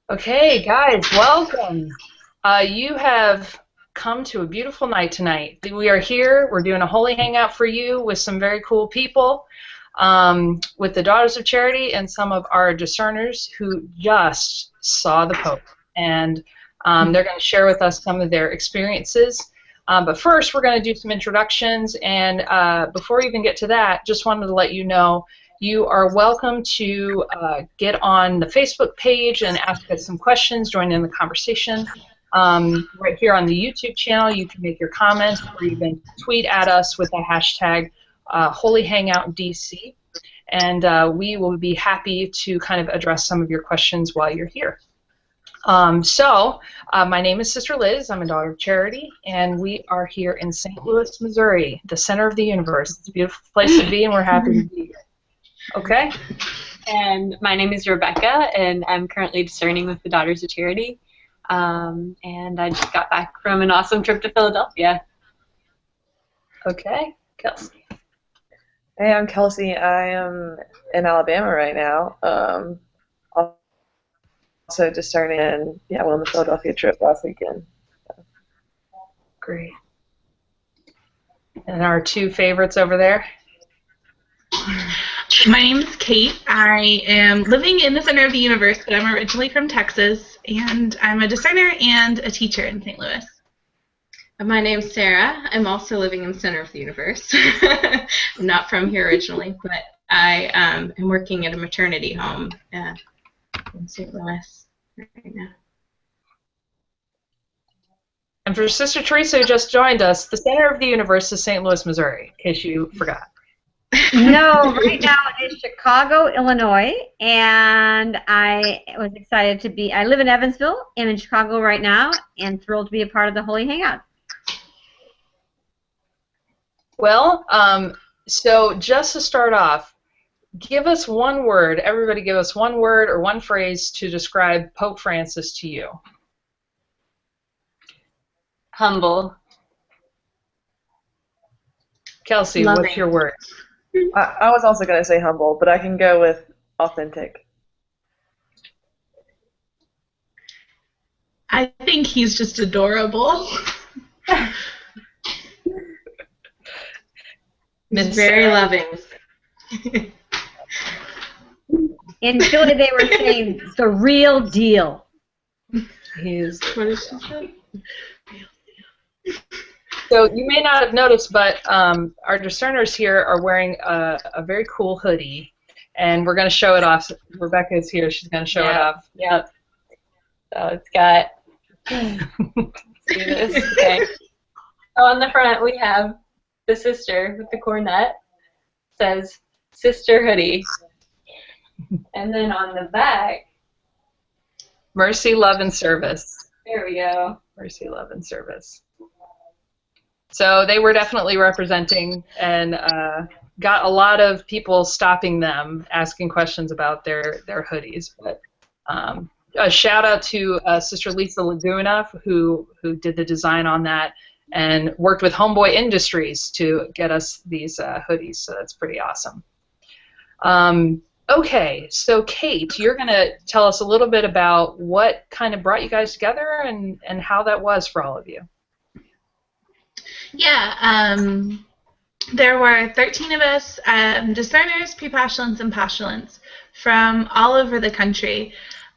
Okay, guys, welcome. You have come to a beautiful night tonight. We are here. We're doing a holy hangout for you with some very cool people, with the Daughters of Charity and some of our discerners who just saw the Pope. And they're going to share with us some of their experiences. But first, we're going to do some introductions. And before we even get to that, just wanted to let you know you are welcome to get on the Facebook page and ask us some questions, join in the conversation. Right here on the YouTube channel, you can make your comments or even tweet at us with the hashtag HolyHangoutDC, and we will be happy to kind of address some of your questions while you're here. My name is Sister Liz. I'm a Daughter of Charity, and we are here in St. Louis, Missouri, the center of the universe. It's a beautiful place to be, and we're happy to be here. Okay. And my name is Rebecca, and I'm currently discerning with the Daughters of Charity. And I just got back from an awesome trip to Philadelphia. Okay. Kelsey. Hey, I'm Kelsey. I am in Alabama right now. Also discerning, and yeah, went on the Philadelphia trip last weekend. Great. And our two favorites over there. My name is Kate. I am living in the center of the universe, but I'm originally from Texas, and I'm a discerner and a teacher in St. Louis. My name's Sarah. I'm also living in the center of the universe. I'm not from here originally, but I am working at a maternity home in St. Louis right now. And for Sister Teresa, who just joined us, the center of the universe is St. Louis, Missouri, in case you forgot. No, right now it is Chicago, Illinois, and I was excited to be. I live in Evansville. I'm in Chicago right now, and thrilled to be a part of the Holy Hangout. Well, so just to start off, give us one word. Everybody, give us one word or one phrase to describe Pope Francis to you. Humble. Kelsey, Loving. what's your word? I was also going to say humble, but I can go with authentic. I think he's just adorable. He's very loving. In Philly, they were saying the real deal. He's. What is she say? So you may not have noticed, but our discerners here are wearing a very cool hoodie, and we're going to show it off. Rebecca is here. She's going to show it off. Yep. So it's got, see this? Okay. So on the front we have the sister with the cornet. Says Sister Hoodie. And then on the back, Mercy, love, and service. there we go. Mercy, love, and service. So they were definitely representing and got a lot of people stopping them, asking questions about their hoodies. But a shout out to Sister Lisa Laguna, who did the design on that and worked with Homeboy Industries to get us these hoodies. So that's pretty awesome. Okay, so Kate, you're going to tell us a little bit about what kind of brought you guys together and how that was for all of you. Yeah, there were 13 of us, discerners, pre-postulants, and postulants from all over the country,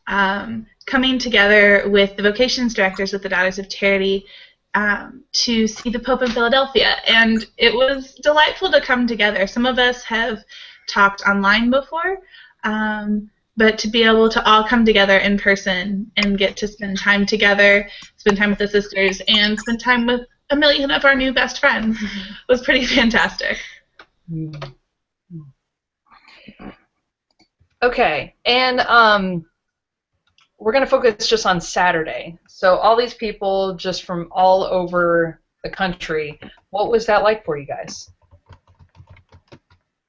coming together with the vocations directors with the Daughters of Charity to see the Pope in Philadelphia. And it was delightful to come together. Some of us have talked online before, but to be able to all come together in person and get to spend time together, spend time with the sisters, and spend time with a million of our new best friends was pretty fantastic. Okay, and we're going to focus just on Saturday. So all these people just from all over the country, what was that like for you guys?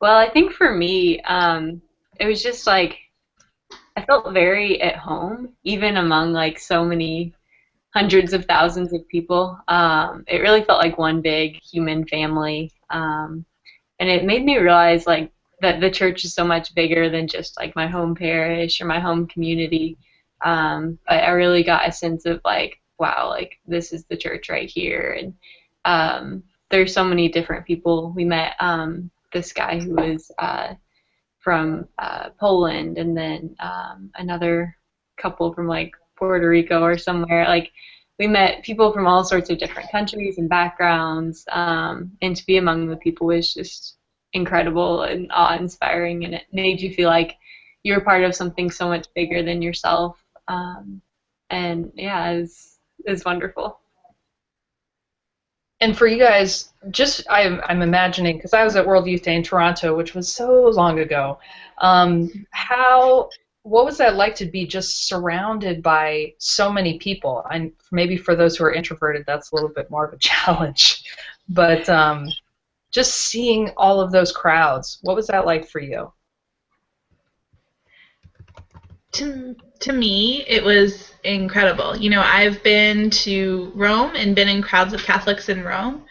Well, I think for me, it was just like, I felt very at home, even among like so many hundreds of thousands of people. It really felt like one big human family. And it made me realize like that the church is so much bigger than just like my home parish or my home community. But I really got a sense of like, wow, like this is the church right here. And there's so many different people. We met this guy who was from Poland, and then another couple from like Puerto Rico or somewhere. Like we met people from all sorts of different countries and backgrounds, and to be among the people was just incredible and awe-inspiring, and it made you feel like you were part of something so much bigger than yourself. And yeah, it's wonderful. And for you guys, just I'm imagining, because I was at World Youth Day in Toronto, which was so long ago. What was that like to be just surrounded by so many people? And maybe for those who are introverted, that's a little bit more of a challenge. But just seeing all of those crowds, what was that like for you? To me, it was incredible. You know, I've been to Rome and been in crowds of Catholics in Rome,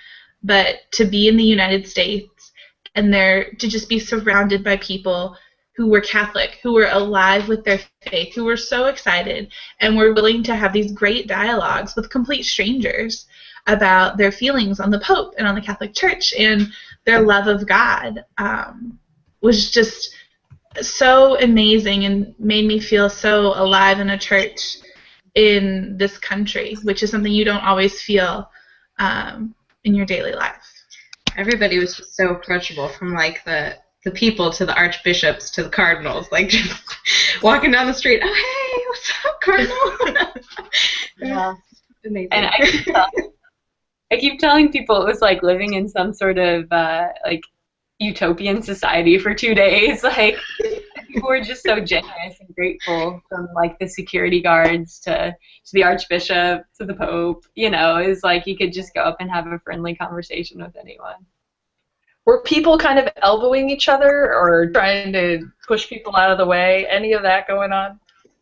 but to be in the United States and there to just be surrounded by people who were Catholic, who were alive with their faith, who were so excited and were willing to have these great dialogues with complete strangers about their feelings on the Pope and on the Catholic Church and their love of God, was just so amazing and made me feel so alive in a church in this country, which is something you don't always feel in your daily life. Everybody was just so approachable, from like the people to the archbishops to the cardinals, like just walking down the street. Oh, hey, what's up, cardinal? Yeah. Amazing. And I keep telling people it was like living in some sort of like utopian society for 2 days. Like people were just so generous and grateful, from like the security guards to the archbishop to the Pope. You know, it was like you could just go up and have a friendly conversation with anyone. Were people kind of elbowing each other or trying to push people out of the way? Any of that going on?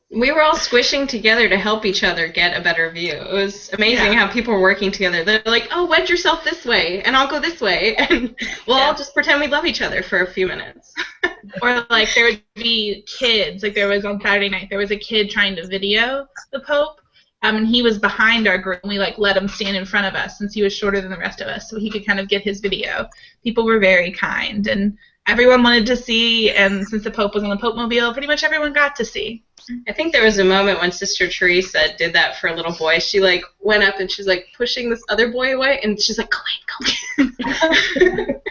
We were all squishing together to help each other get a better view. It was amazing how people were working together. They're like, oh, wedge yourself this way, and I'll go this way, and we'll all just pretend we love each other for a few minutes. Or like there would be kids, like there was on Saturday night, there was a kid trying to video the Pope, and he was behind our group, and we like let him stand in front of us since he was shorter than the rest of us, so he could kind of get his video. People were very kind, and everyone wanted to see, and since the Pope was on the Pope Mobile, pretty much everyone got to see. I think there was a moment when Sister Teresa did that for a little boy. She like went up and she's like pushing this other boy away, and she's like, go in.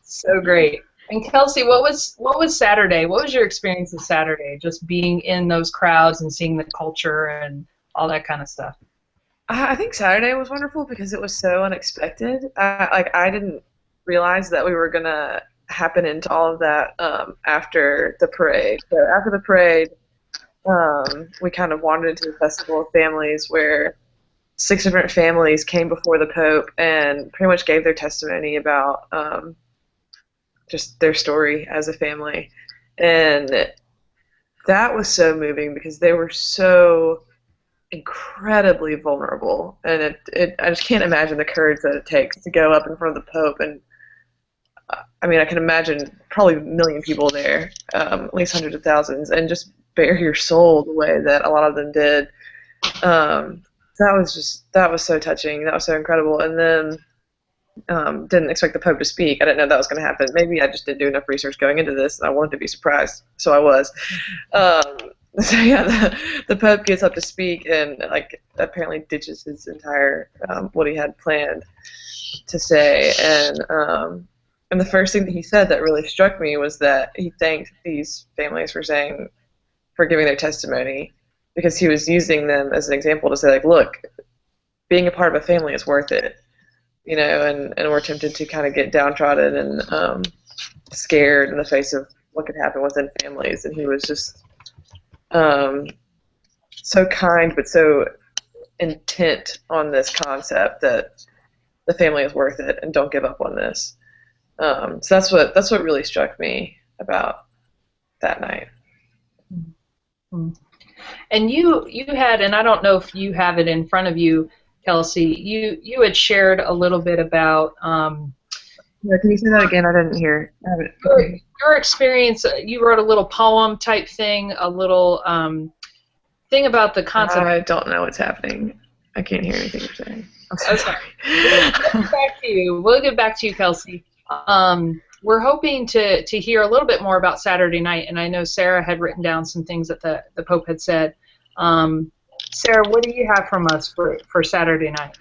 So great. And Kelsey, what was Saturday? What was your experience of Saturday? Just being in those crowds and seeing the culture and all that kind of stuff. I think Saturday was wonderful because it was so unexpected. I didn't realize that we were gonna happen into all of that after the parade. So after the parade, we kind of wandered into the Festival of Families, where 6 different families came before the Pope and pretty much gave their testimony about just their story as a family. And that was so moving because they were so incredibly vulnerable. And I just can't imagine the courage that it takes to go up in front of the Pope. And I mean, I can imagine probably a million people there, at least hundreds of thousands, and just bare your soul the way that a lot of them did. That was so touching. That was so incredible. And then didn't expect the Pope to speak. I didn't know that was going to happen. Maybe I just didn't do enough research going into this, and I wanted to be surprised, so I was. So yeah, the Pope gets up to speak and like apparently ditches his entire what he had planned to say, and the first thing that he said that really struck me was that he thanked these families for giving their testimony, because he was using them as an example to say, like, look, being a part of a family is worth it, you know, and we're tempted to kind of get downtrodden and scared in the face of what could happen within families. And he was just so kind but so intent on this concept that the family is worth it and don't give up on this. So that's what really struck me about that night. And you had, and I don't know if you have it in front of you, Kelsey, you had shared a little bit about Yeah, can you say that again? I didn't hear. Your experience, you wrote a little poem type thing, a little thing about the concept. I don't know what's happening. I can't hear anything you're saying. I'm so Okay. sorry. We'll get back to you, Kelsey. We're hoping to hear a little bit more about Saturday night, and I know Sarah had written down some things that the Pope had said. Sarah, what do you have from us for Saturday night?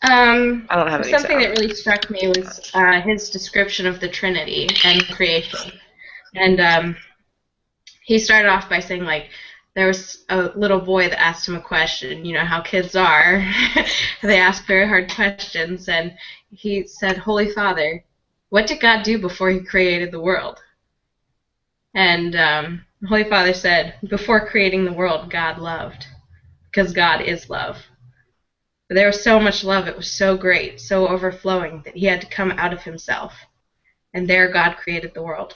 I don't have any Something sound. that really struck me was his description of the Trinity and creation. And he started off by saying, like, there was a little boy that asked him a question, you know how kids are. They ask very hard questions, and he said, Holy Father, what did God do before he created the world? And the Holy Father said, before creating the world, God loved, because God is love. But there was so much love, it was so great, so overflowing, that he had to come out of himself. And there God created the world.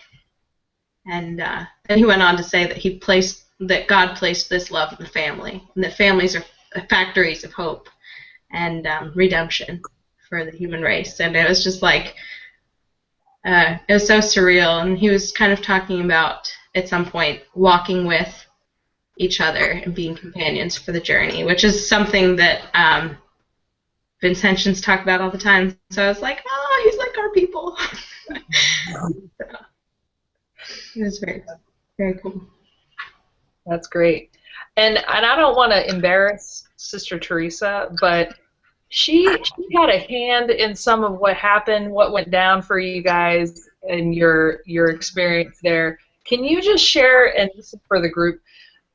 And then he went on to say that God placed this love in the family, and that families are factories of hope and redemption for the human race. And it was just like, it was so surreal. And he was kind of talking about, at some point, walking with each other and being companions for the journey, which is something that Vincentians talk about all the time. So I was like, oh, he's like our people. It was very, very cool. That's great. And I don't want to embarrass Sister Teresa, but she had a hand in some of what happened, what went down for you guys and your experience there. Can you just share, and this is for the group,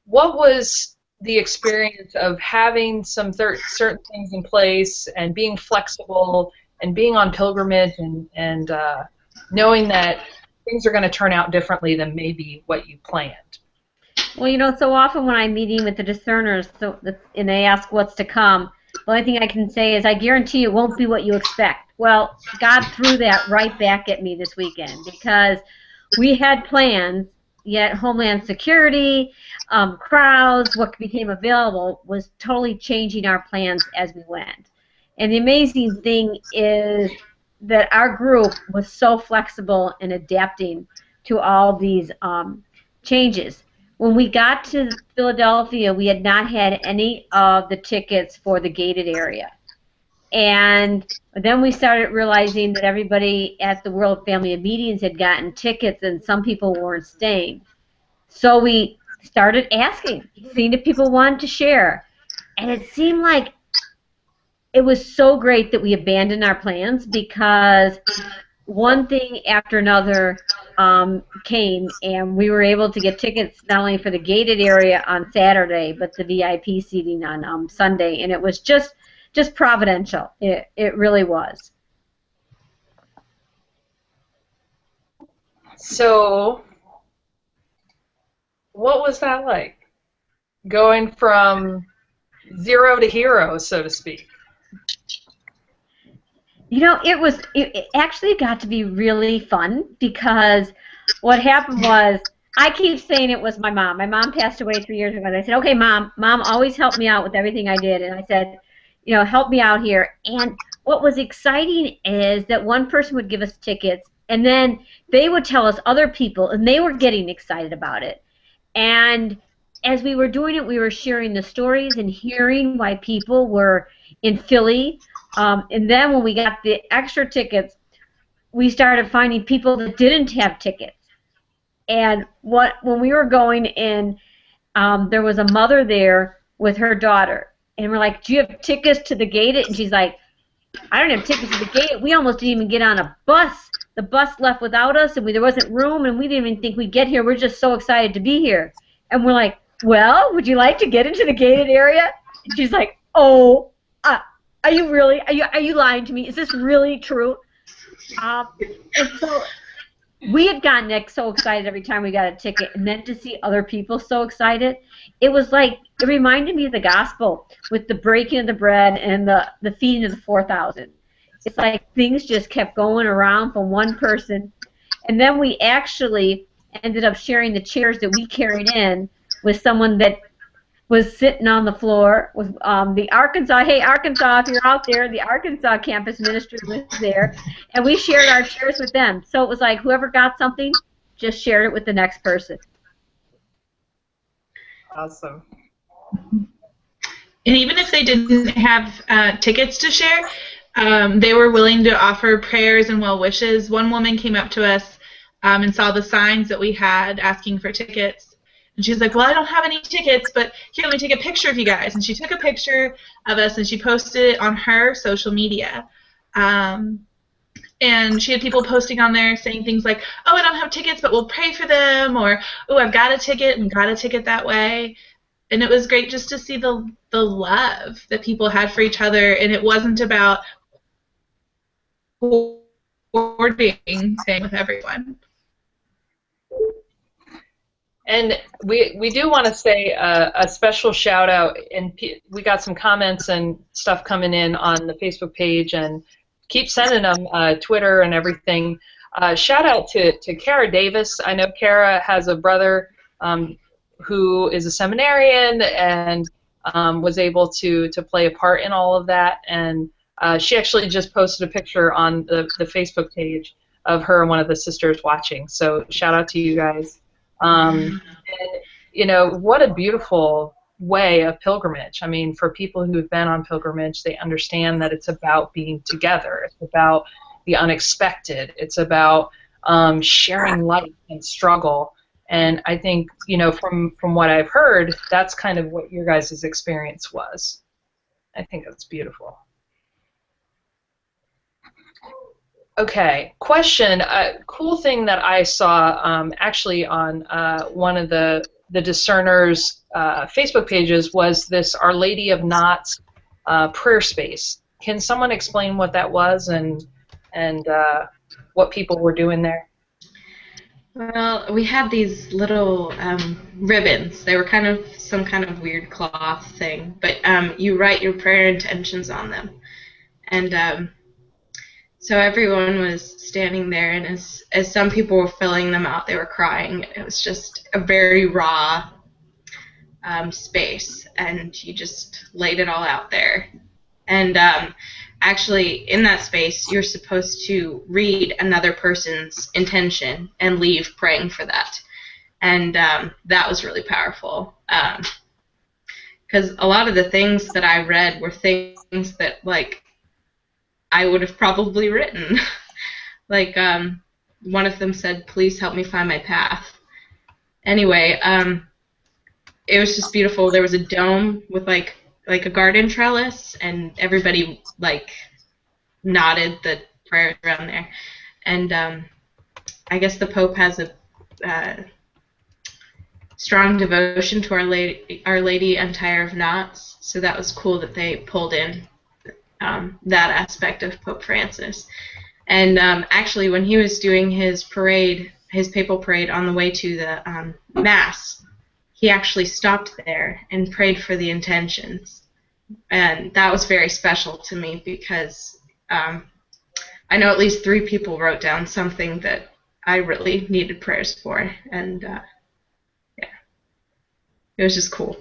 what was the experience of having some certain things in place and being flexible and being on pilgrimage and knowing that things are going to turn out differently than maybe what you planned? Well, you know, so often when I'm meeting with the discerners, and they ask what's to come, the only thing I can say is I guarantee it won't be what you expect. Well, God threw that right back at me this weekend, because we had plans, yet Homeland Security, crowds, what became available was totally changing our plans as we went. And the amazing thing is that our group was so flexible in adapting to all these changes. When we got to Philadelphia, we had not had any of the tickets for the gated area. And then we started realizing that everybody at the World Family of Meetings had gotten tickets and some people weren't staying. So we started asking, seeing if people wanted to share. And it seemed like it was so great that we abandoned our plans, because one thing after another came, and we were able to get tickets not only for the gated area on Saturday, but the VIP seating on Sunday, and it was just providential. It really was. So, what was that like? Going from zero to hero, so to speak. You know, it actually got to be really fun, because what happened was, I keep saying it was my mom. My mom passed away 3 years ago, and I said, okay, Mom always helped me out with everything I did. And I said, you know, help me out here. And what was exciting is that one person would give us tickets, and then they would tell us other people, and they were getting excited about it. And as we were doing it, we were sharing the stories and hearing why people were in Philly. And then when we got the extra tickets, we started finding people that didn't have tickets. And when we were going in, there was a mother there with her daughter. And we're like, do you have tickets to the gate? And she's like, I don't have tickets to the gate. We almost didn't even get on a bus. The bus left without us, and there wasn't room, and we didn't even think we'd get here. We're just so excited to be here. And we're like, well, would you like to get into the gated area? And she's like, oh, are you really? Are you lying to me? Is this really true? And so we had gotten so excited every time we got a ticket, and then to see other people so excited, it was like, it reminded me of the gospel with the breaking of the bread and the feeding of the 4,000. It's like things just kept going around from one person, and then we actually ended up sharing the chairs that we carried in with someone that was sitting on the floor with the Arkansas. Hey, Arkansas, if you're out there, the Arkansas campus ministry was there, and we shared our chairs with them. So it was like whoever got something just shared it with the next person. Awesome. And even if they didn't have tickets to share, they were willing to offer prayers and well wishes. One woman came up to us and saw the signs that we had asking for tickets. And she's like, well, I don't have any tickets, but here, let me take a picture of you guys. And she took a picture of us, and she posted it on her social media. And she had people posting on there saying things like, oh, I don't have tickets, but we'll pray for them, or, oh, I've got a ticket and got a ticket that way. And it was great just to see the love that people had for each other, and it wasn't about hoarding thing with everyone. And we do want to say a special shout out, and we got some comments and stuff coming in on the Facebook page, and keep sending them, Twitter and everything. Shout out to Kara Davis. I know Kara has a brother who is a seminarian and was able to play a part in all of that. And she actually just posted a picture on the Facebook page of her and one of the sisters watching. So shout out to you guys. And, you know, what a beautiful way of pilgrimage. I mean, for people who've been on pilgrimage, they understand that it's about being together. It's about the unexpected. It's about sharing life and struggle. And I think, you know, from what I've heard, that's kind of what your guys' experience was. I think that's beautiful. Okay, question. Cool thing that I saw actually on one of the discerners' Facebook pages was this Our Lady of Knots prayer space. Can someone explain what that was and what people were doing there? Well, we had these little ribbons. They were kind of some kind of weird cloth thing, but you write your prayer intentions on them. And so everyone was standing there, and as some people were filling them out, they were crying. It was just a very raw space, and you just laid it all out there. And actually, in that space, you're supposed to read another person's intention and leave praying for that. And that was really powerful. Because a lot of the things that I read were things that, like, I would have probably written. Like, one of them said, please help me find my path. Anyway, it was just beautiful. There was a dome with, like a garden trellis, and everybody, like, nodded the prayers around there. And I guess the Pope has a strong devotion to Our Lady Untied of Knots, so that was cool that they pulled in that aspect of Pope Francis. And actually, when he was doing his parade, his papal parade on the way to the Mass, he actually stopped there and prayed for the intentions. And that was very special to me because I know at least 3 people wrote down something that I really needed prayers for. And yeah, it was just cool.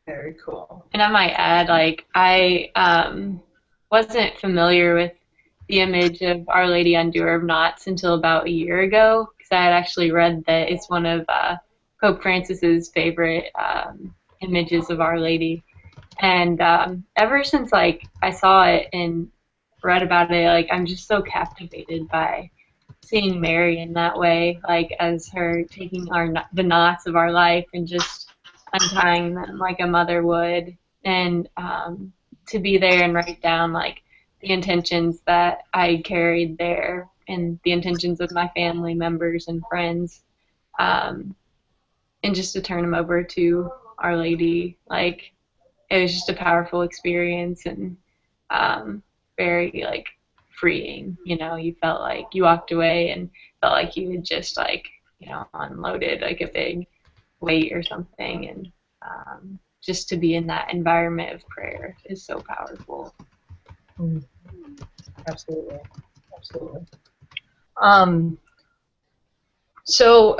Very cool. And I might add, like, I wasn't familiar with the image of Our Lady Undoer of Knots until about a year ago, because I had actually read that it's one of Pope Francis's favorite images of Our Lady. And ever since, like, I saw it and read about it, like, I'm just so captivated by seeing Mary in that way, like, as her taking the knots of our life and just untying them like a mother would, and to be there and write down, like, the intentions that I carried there and the intentions of my family members and friends, and just to turn them over to Our Lady. Like, it was just a powerful experience and very, like, freeing. You know, you felt like you walked away and felt like you had just, like, you know, unloaded, like, a big weight or something, and just to be in that environment of prayer is so powerful. Absolutely. Absolutely. So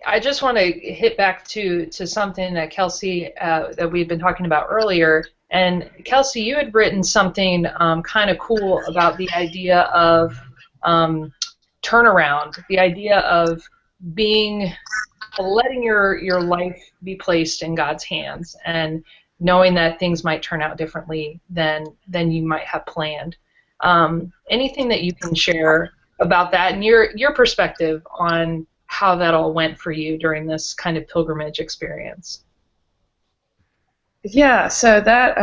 I just want to hit back to something that Kelsey, that we've been talking about earlier. And Kelsey, you had written something kind of cool about the idea of turnaround, the idea of letting your life be placed in God's hands, and knowing that things might turn out differently than you might have planned. Anything that you can share about that and your perspective on how that all went for you during this kind of pilgrimage experience? Yeah, so that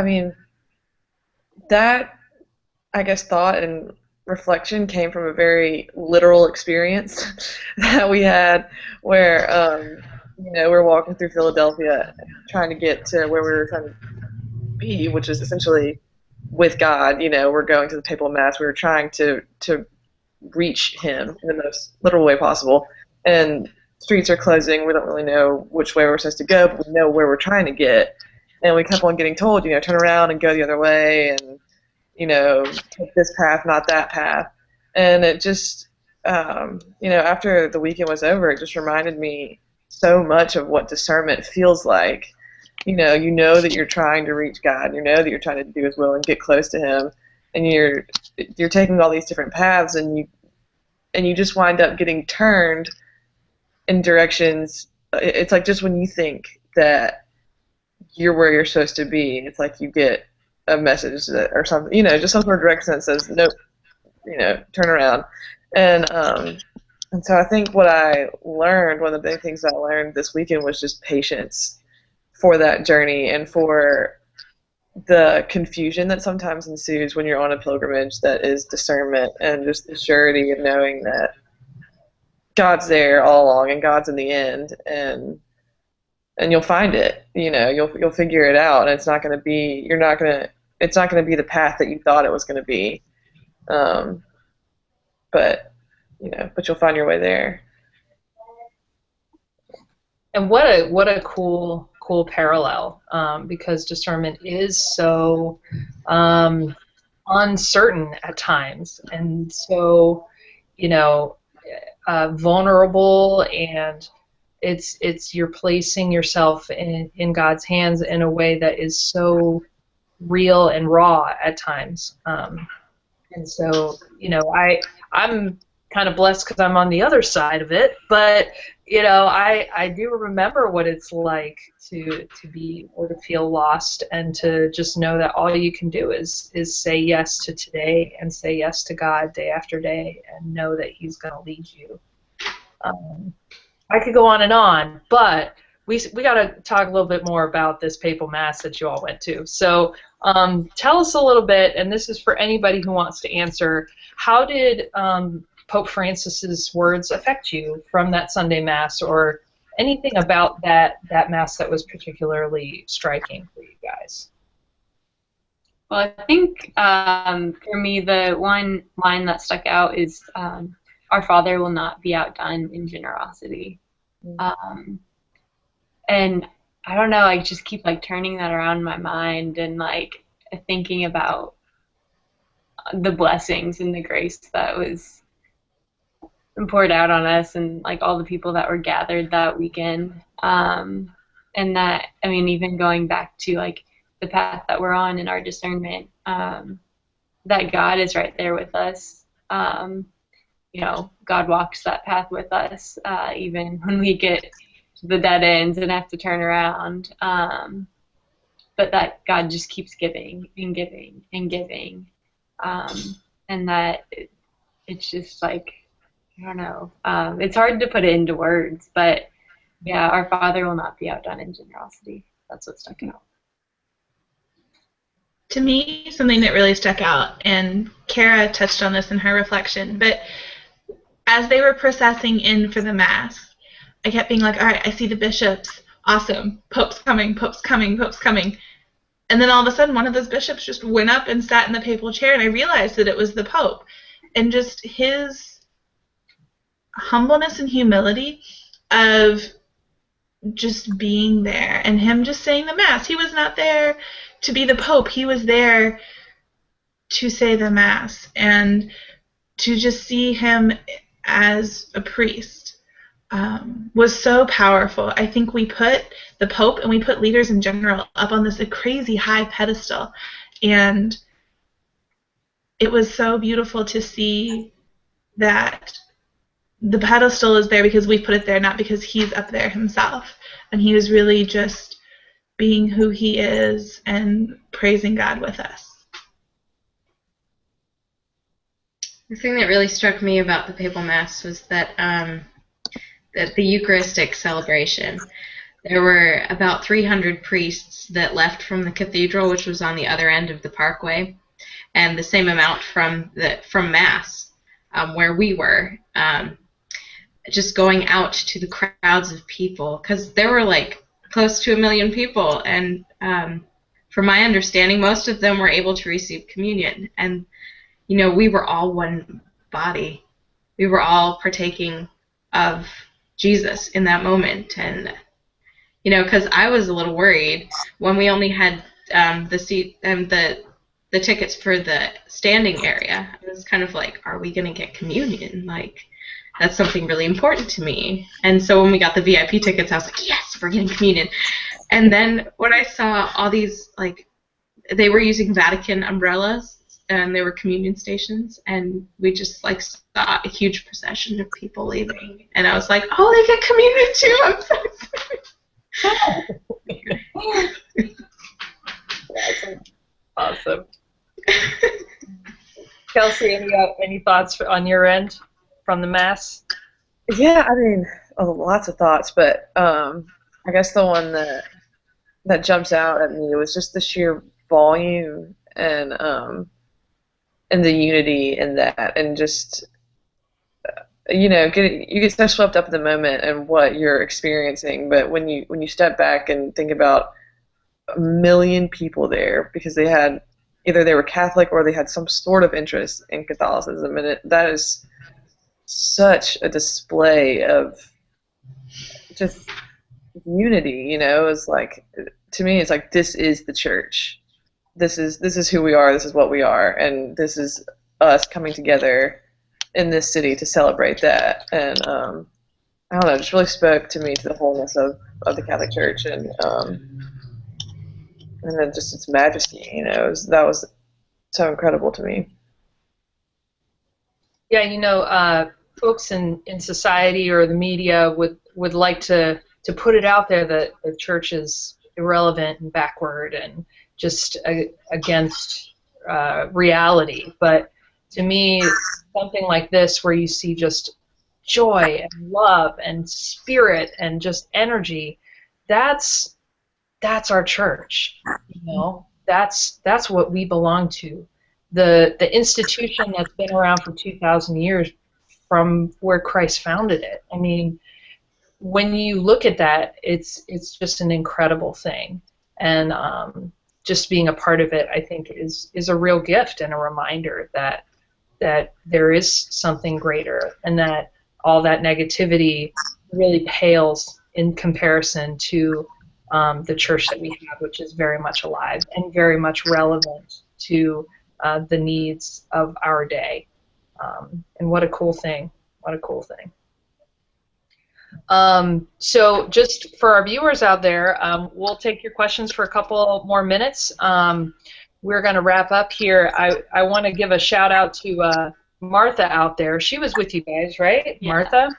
I guess thought and reflection came from a very literal experience that we had where we're walking through Philadelphia trying to get to where we were trying to be, which is essentially with God. We're going to the Papal Mass. We were trying to reach him in the most literal way possible, and streets are closing. We don't really know which way we're supposed to go, but we know where we're trying to get, and we kept on getting told, turn around and go the other way, and take this path, not that path. And it just after the weekend was over, it just reminded me so much of what discernment feels like. You know that you're trying to reach God, that you're trying to do his will and get close to him, and you're taking all these different paths, and you just wind up getting turned in directions. It's like just when you think that you're where you're supposed to be, it's like you get a message or something, just some sort of direction that says, nope, turn around. And so I think what I learned, one of the big things I learned this weekend was just patience for that journey and for the confusion that sometimes ensues when you're on a pilgrimage that is discernment, and just the surety of knowing that God's there all along and God's in the end, and you'll find it. You'll figure it out, and it's not going to be the path that you thought it was going to be. But you'll find your way there. And what a cool parallel, because discernment is so uncertain at times, and so vulnerable, and you're placing yourself in God's hands in a way that is so real and raw at times. And so I'm kind of blessed because I'm on the other side of it, but I do remember what it's like to be or to feel lost, and to just know that all you can do is say yes to today, and say yes to God day after day, and know that he's going to lead you. I could go on, but we got to talk a little bit more about this Papal Mass that you all went to. So tell us a little bit, and this is for anybody who wants to answer, how did Pope Francis's words affect you from that Sunday Mass, or anything about that Mass that was particularly striking for you guys? Well, I think for me, the one line that stuck out is, our Father will not be outdone in generosity. And I don't know, I just keep turning that around in my mind, and thinking about the blessings and the grace that was poured out on us, and all the people that were gathered that weekend. And that, even going back to the path that we're on in our discernment, that God is right there with us. God walks that path with us, even when we get to the dead ends and have to turn around. But that God just keeps giving and giving and giving. And that it's just I don't know. It's hard to put it into words, but yeah, our Father will not be outdone in generosity. That's what stuck out. To me, something that really stuck out, and Kara touched on this in her reflection, but as they were processing in for the Mass, I kept being all right, I see the bishops. Awesome. Pope's coming, Pope's coming, Pope's coming. And then all of a sudden, one of those bishops just went up and sat in the papal chair, and I realized that it was the Pope. And just his humbleness and humility of just being there, and him just saying the Mass. He was not there to be the Pope. He was there to say the Mass, and to just see him as a priest was so powerful. I think we put the Pope and we put leaders in general up on this crazy high pedestal, and it was so beautiful to see that the pedestal is there because we put it there, not because he's up there himself. And he was really just being who he is and praising God with us. The thing that really struck me about the Papal Mass was that the Eucharistic celebration, there were about 300 priests that left from the cathedral, which was on the other end of the parkway, and the same amount from Mass, where we were, just going out to the crowds of people, because there were like close to 1 million people, and from my understanding, most of them were able to receive communion, and we were all one body. We were all partaking of Jesus in that moment, and because I was a little worried when we only had the seat and the tickets for the standing area. I was kind of like, are we going to get communion? Like, that's something really important to me. And so when we got the VIP tickets, I was like, yes, we're getting communion. And then when I saw all these, like, they were using Vatican umbrellas, and they were communion stations, and we just, like, saw a huge procession of people leaving. And I was like, oh, they get communion too. I'm so excited. That's awesome. Kelsey, any thoughts on your end from the Mass? Yeah, I mean, lots of thoughts, but I guess the one that jumps out at me was just the sheer volume and the unity in that, and just you get so swept up in the moment and what you're experiencing, but when you step back and think about 1 million people there because either they were Catholic or they had some sort of interest in Catholicism, and that is such a display of just unity. It's like, to me, it's like, this is the church. This is who we are. This is what we are, and this is us coming together in this city to celebrate that. And I don't know, it just really spoke to me, to the wholeness of the Catholic Church, and then just its majesty. That was so incredible to me. Yeah, folks in society or the media would like to put it out there that the church is irrelevant and backward and just against reality. But to me, something like this, where you see just joy and love and spirit and just energy, that's our church. That's what we belong to. The institution that's been around for 2,000 years, from where Christ founded it. I mean, when you look at that, it's just an incredible thing, and just being a part of it, I think, is a real gift and a reminder that there is something greater, and that all that negativity really pales in comparison to the church that we have, which is very much alive and very much relevant to the needs of our day. And what a cool thing. What a cool thing. So just for our viewers out there, we'll take your questions for a couple more minutes. We're going to wrap up here. I want to give a shout out to Martha out there. She was with you guys, right? Yeah. Martha?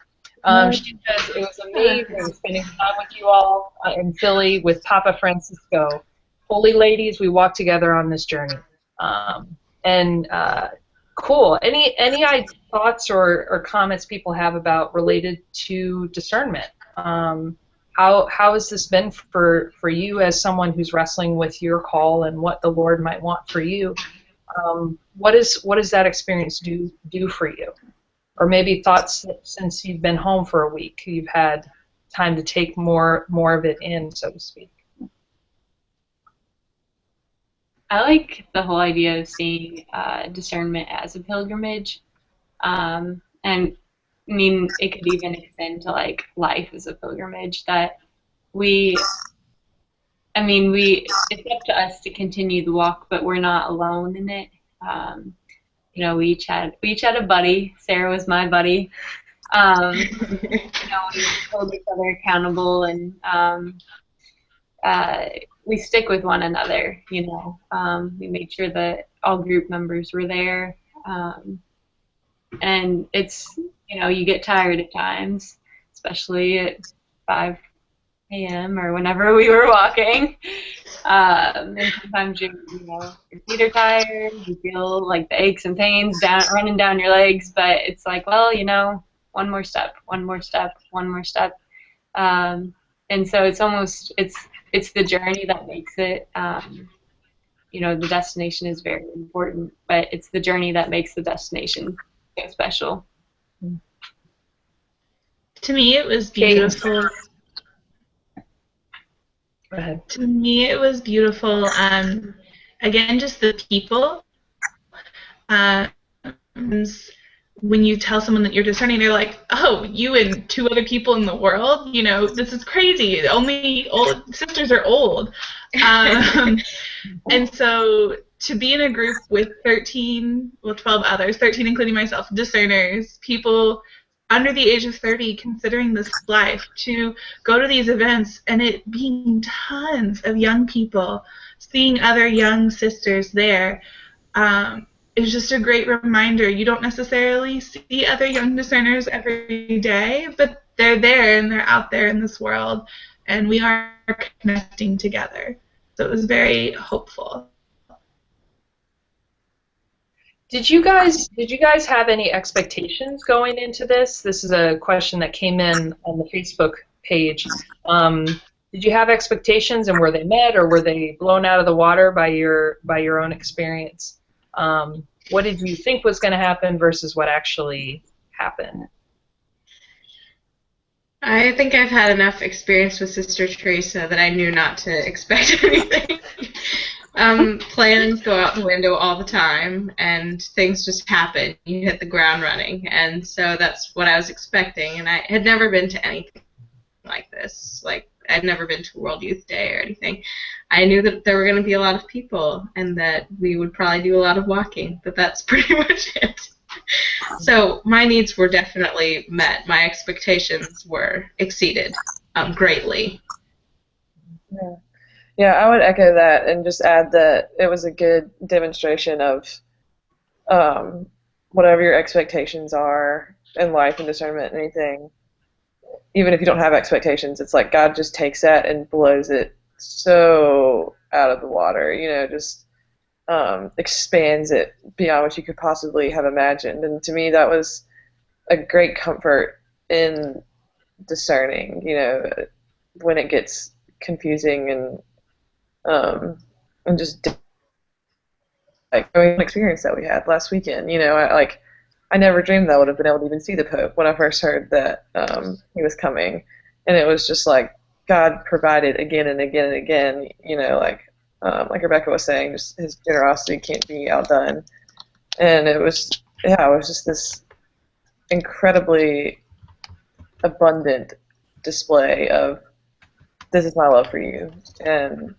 She says it was amazing spending time with you all in Philly with Papa Francisco. Holy ladies, we walked together on this journey. Cool. Any thoughts or comments people have about related to discernment? How has this been for you as someone who's wrestling with your call and what the Lord might want for you? What does that experience do for you? Or maybe thoughts since you've been home for a week, you've had time to take more of it in, so to speak. I like the whole idea of seeing discernment as a pilgrimage, and I mean, it could even extend to like life as a pilgrimage. That it's up to us to continue the walk, but we're not alone in it. We each had a buddy. Sarah was my buddy, We hold each other accountable, and we stick with one another. We made sure that all group members were there, and it's you get tired at times, especially at 5 a.m. or whenever we were walking. And sometimes your feet are tired, you feel like the aches and pains running down your legs, but it's like, well, one more step, one more step, one more step. And so it's the journey that makes it, the destination is very important, but it's the journey that makes the destination so special. To me, it was beautiful. Go ahead. To me, it was beautiful. Again, just the people. When you tell someone that you're discerning, they're like, "Oh, you and 2 other people in the world? This is crazy. Only old sisters are old." And so to be in a group with 12 others, 13 including myself, discerners, people under the age of 30 considering this life, to go to these events and it being tons of young people, seeing other young sisters there, is just a great reminder. You don't necessarily see other young discerners every day, but they're there and they're out there in this world, and we are connecting together. So it was very hopeful. Did you guys have any expectations going into this? This is a question that came in on the Facebook page. Did you have expectations, and were they met, or were they blown out of the water by your own experience? What did you think was going to happen versus what actually happened? I think I've had enough experience with Sister Teresa that I knew not to expect anything. Plans go out the window all the time, and things just happen. You hit the ground running, and so that's what I was expecting. And I had never been to anything like this. Like, I'd never been to World Youth Day or anything. I knew that there were going to be a lot of people, and that we would probably do a lot of walking, but that's pretty much it. So my needs were definitely met. My expectations were exceeded greatly. Yeah, I would echo that and just add that it was a good demonstration of whatever your expectations are in life and discernment and anything. Even if you don't have expectations, it's like God just takes that and blows it so out of the water, just expands it beyond what you could possibly have imagined. And to me, that was a great comfort in discerning, when it gets confusing and just like an experience that we had last weekend. I never dreamed that I would have been able to even see the Pope when I first heard that he was coming, and it was just like God provided again and again and again. Like Rebecca was saying, just His generosity can't be outdone, and it was just this incredibly abundant display of, this is my love for you, and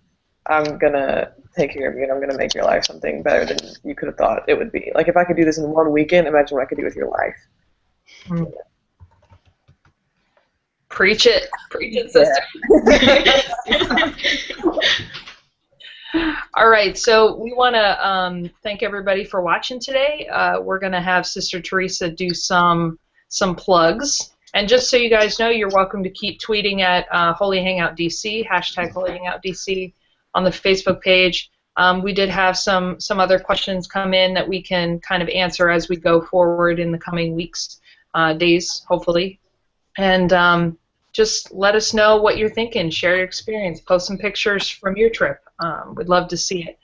I'm gonna take care of you, and I'm gonna make your life something better than you could have thought it would be. Like, if I could do this in one weekend, imagine what I could do with your life. Mm. Preach it, sister. Yeah. All right, so we want to thank everybody for watching today. We're going to have Sister Teresa do some plugs. And just so you guys know, you're welcome to keep tweeting at Holy Hangout DC, hashtag Holy Hangout DC on the Facebook page. We did have some other questions come in that we can kind of answer as we go forward in the coming weeks, days, hopefully. And just let us know what you're thinking. Share your experience. Post some pictures from your trip. We'd love to see it.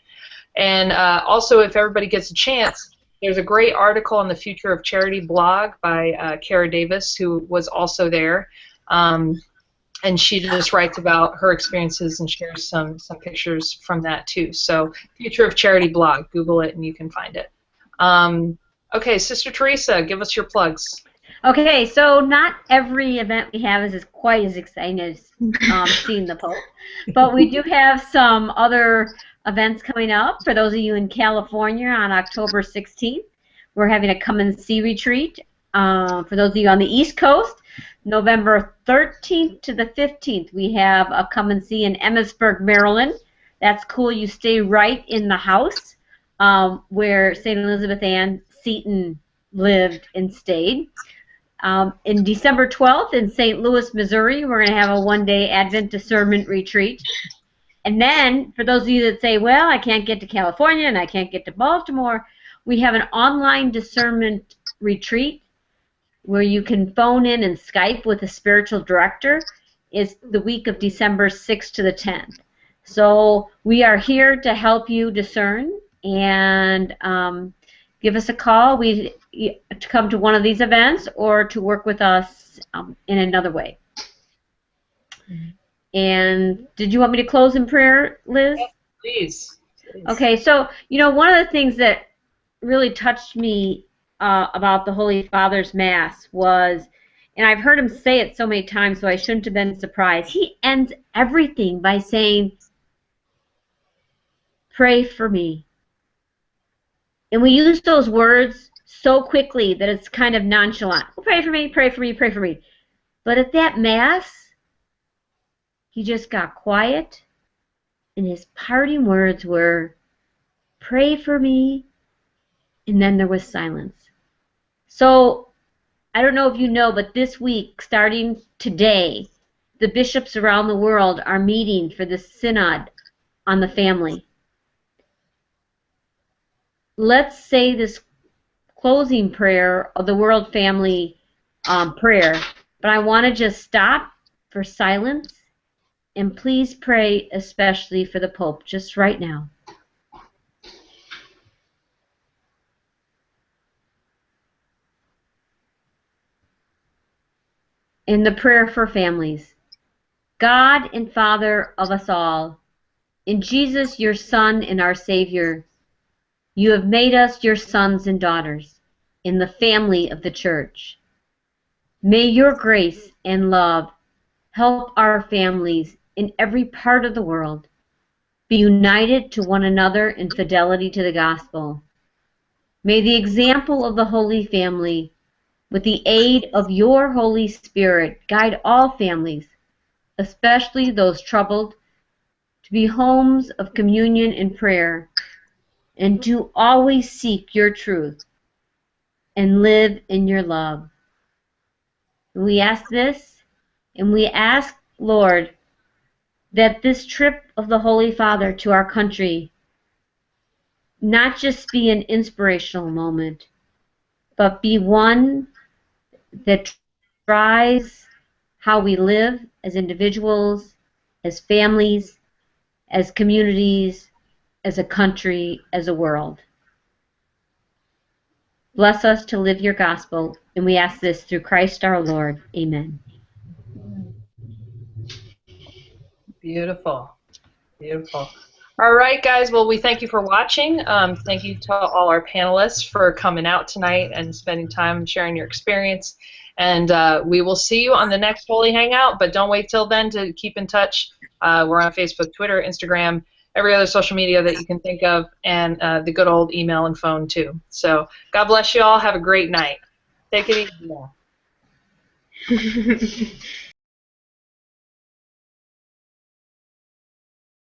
And also, if everybody gets a chance, there's a great article on the Future of Charity blog by Kara Davis, who was also there. And she just writes about her experiences and shares some pictures from that too. So Future of Charity blog, Google it and you can find it. Okay, Sister Teresa, give us your plugs. Okay, so not every event we have is quite as exciting as seeing the Pope, but we do have some other events coming up. For those of you in California, on October 16th, we're having a come and see retreat For those of you on the East Coast, November 13th to the 15th, we have a come and see in Emmitsburg, Maryland. That's cool. You stay right in the house where St. Elizabeth Ann Seton lived and stayed. In December 12th in St. Louis, Missouri, we're going to have a one-day Advent discernment retreat. And then, for those of you that say, well, I can't get to California and I can't get to Baltimore, we have an online discernment retreat where you can phone in and Skype with a spiritual director. Is the week of December 6th to the 10th. So we are here to help you discern, and give us a call to come to one of these events or to work with us in another way. And did you want me to close in prayer, Liz? Yes, please. Okay, so, one of the things that really touched me about the Holy Father's Mass was, and I've heard him say it so many times, so I shouldn't have been surprised, he ends everything by saying, pray for me. And we use those words so quickly that it's kind of nonchalant. Oh, pray for me, pray for me, pray for me. But at that Mass, he just got quiet, and his parting words were, pray for me, and then there was silence. So, I don't know if you know, but this week, starting today, the bishops around the world are meeting for the Synod on the family. Let's say this closing prayer of the World Family prayer, but I want to just stop for silence, and please pray especially for the Pope just right now. In the prayer for families, God and Father of us all, in Jesus, your Son and our Savior, you have made us your sons and daughters in the family of the Church. May your grace and love help our families in every part of the world be united to one another in fidelity to the gospel. May the example of the Holy Family, with the aid of your Holy Spirit, guide all families, especially those troubled, to be homes of communion and prayer, and to always seek your truth and live in your love. We ask this, and we ask, Lord, that this trip of the Holy Father to our country not just be an inspirational moment, but be one that drives how we live as individuals, as families, as communities, as a country, as a world. Bless us to live your gospel, and we ask this through Christ our Lord. Amen. Beautiful. Beautiful. All right, guys. Well, we thank you for watching. Thank you to all our panelists for coming out tonight and spending time and sharing your experience. And we will see you on the next Holy Hangout, but don't wait till then to keep in touch. We're on Facebook, Twitter, Instagram, every other social media that you can think of, and the good old email and phone, too. So God bless you all. Have a great night. Take it easy now.